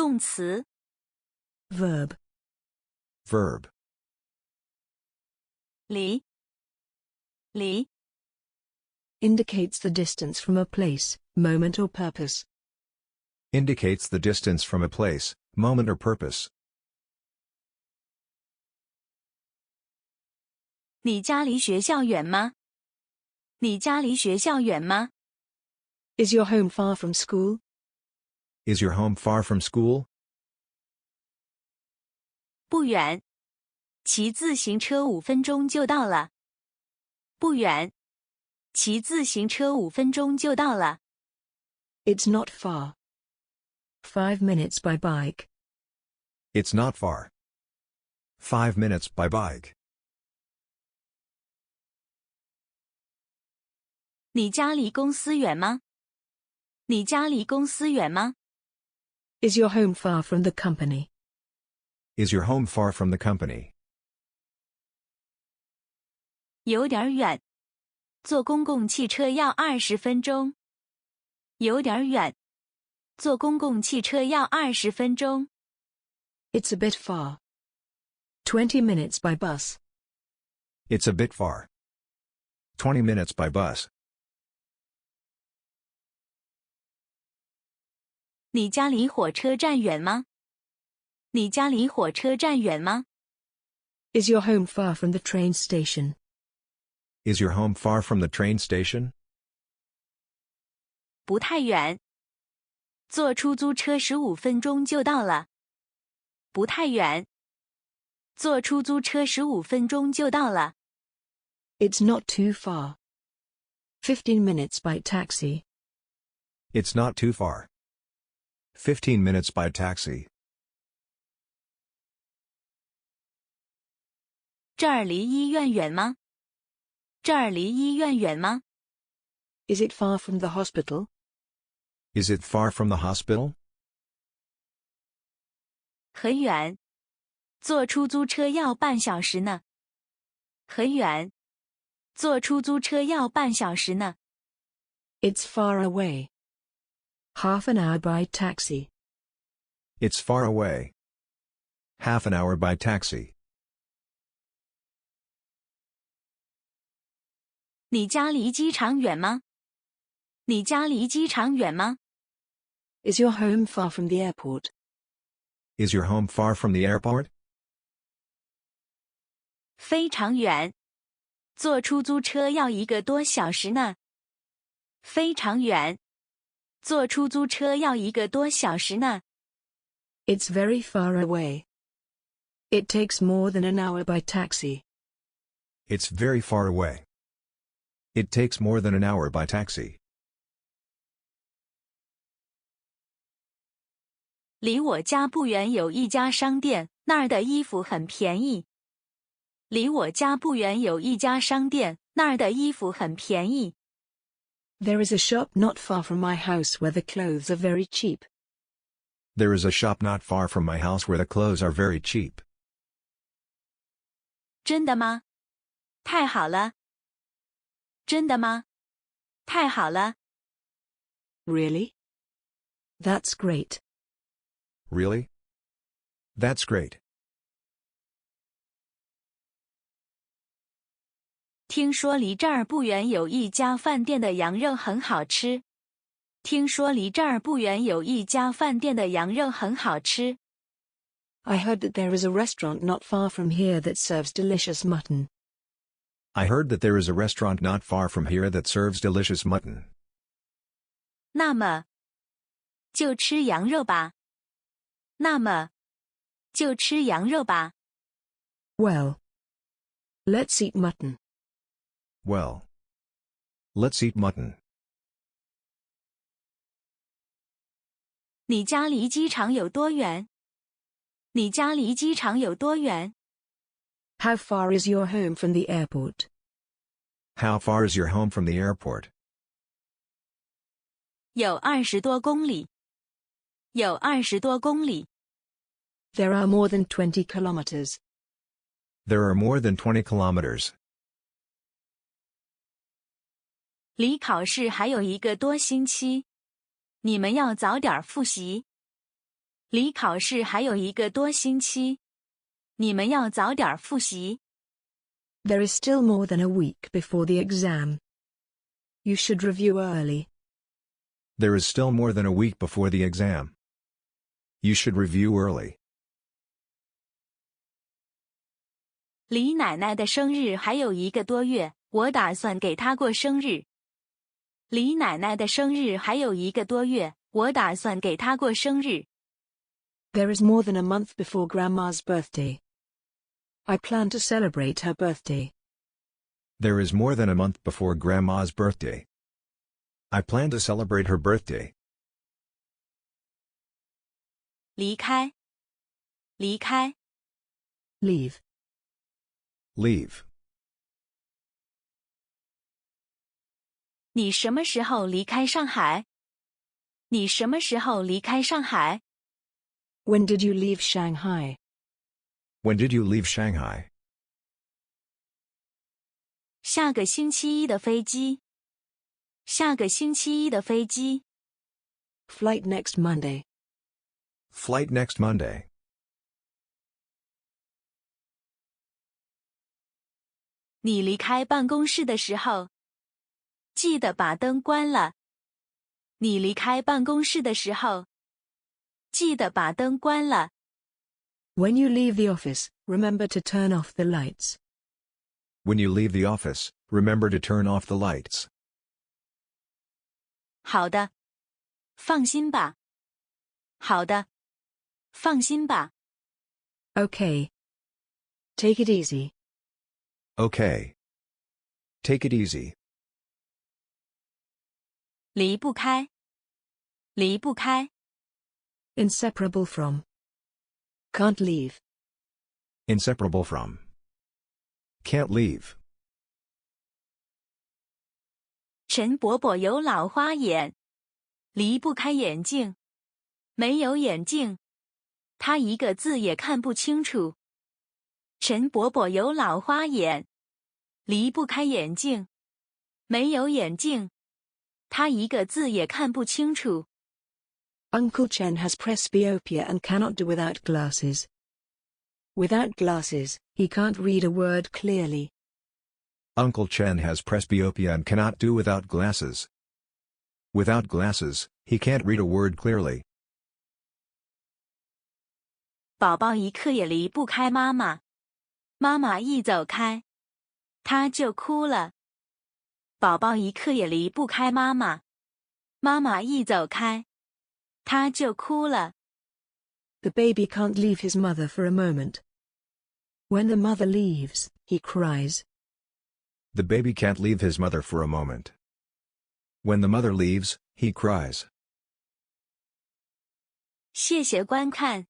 动词 Verb. Verb. 离 Indicates the distance from a place, moment or purpose. Indicates the distance from a place, moment or purpose. 你家离学校远吗？你家离学校远吗？ Is your home far from school? Is your home far from school? 不远，骑自行车5分钟就到了。不远，骑自行车5分钟就到了。 It's not far. 5 minutes by bike. It's not far. 5 minutes by bike. 你家离公司远吗？你家离公司远吗？ Is your home far from the company? Is your home far from the company? 有点远，坐公共汽车要20分钟。有点远，坐公共汽车要20分钟。 It's a bit far. 20 minutes by bus. It's a bit far. 20 minutes by bus. 你家离火车站远吗？你家离火车站远吗？ Is your home far from the train station? Is your home far from the train station? 不太远，坐出租车15分钟就到了。不太远，坐出租车15分钟就到了。 It's not too far. 15 minutes by taxi. It's not too far. 15 minutes by taxi. 这儿离医院远吗？这儿离医院远吗？ Is it far from the hospital? Is it far from the hospital? 很远，坐出租车要半小时呢。很远，坐出租车要半小时呢。 It's far away. Half an hour by taxi. It's far away. Half an hour by taxi. 你家离机场远吗？你家离机场远吗？ Is your home far from the airport? Is your home far from the airport? 非常远，坐出租车要1个多小时呢。非常远，坐出租车要1个多小时呢。 It's very far away. It takes more than an hour by taxi. It's very far away. It takes more than an hour by taxi. 离我家不远有一家商店，那儿的衣服很便宜。离我家不远有一家商店，那儿的衣服很便宜。 There is a shop not far from my house where the clothes are very cheap. There is a shop not far from my house where the clothes are very cheap. 真的吗？太好了。真的吗？太好了。 Really? That's great. Really? That's great. 听说离这儿不远有一家饭店的羊肉很好吃。听说离这儿不远有一家饭店的羊肉很好吃。 I heard that there is a restaurant not far from here that serves delicious mutton. I heard that there is a restaurant not far from here that serves delicious mutton. 那么，就吃羊肉吧。那么，就吃羊肉吧。 Well, let's eat mutton. Well, let's eat mutton. 你家离机场有多远？你家离机场有多远？ How far is your home from the airport? How far is your home from the airport? 有20多公里。有20多公里。 There are more than 20 kilometers. There are more than 20 kilometers. 离考试还有1个多星期，你们要早点复习。离考试还有一个多星期，你们要早点复习。There is still more than a week before the exam. You should review early. There is still more than a week before the exam. You should review early. 离奶奶的生日还有一个多月，我打算给她过生日。离奶奶的生日还有一个多月，我打算给她过生日。There is more than a month before Grandma's birthday. I plan to celebrate her birthday. There is more than a month before Grandma's birthday. I plan to celebrate her birthday. 离开，离开。Leave. Leave. 你什么时候离开上海？你什么时候离开上海？ When did you leave Shanghai? When did you leave Shanghai? 下个星期一的飞机。下个星期一的飞机。 Flight next Monday. Flight next Monday. 你离开办公室的时候，记得把灯关了。你离开办公室的时候，记得把灯关了。When you leave the office, remember to turn off the lights. When you leave the office, remember to turn off the lights. 好的，放心吧。好的，放心吧。 Okay. Take it easy. Okay. Take it easy. 离不开，离不开。 Inseparable from. Can't leave. Inseparable from. Can't leave. 陈伯伯有老花眼，离不开眼镜。没有眼镜，他一个字也看不清楚。陈伯伯有老花眼，离不开眼镜。没有眼镜，他一个字也看不清楚。 Uncle Chen has presbyopia and cannot do without glasses. Without glasses, he can't read a word clearly. Uncle Chen has presbyopia and cannot do without glasses. Without glasses, he can't read a word clearly. 宝宝一刻也离不开妈妈，妈妈一走开，他就哭了。宝宝一刻也离不开妈妈，妈妈一走开，他就哭了。 The baby can't leave his mother for a moment. When the mother leaves, he cries. The baby can't leave his mother for a moment. When the mother leaves, he cries. 谢谢观看。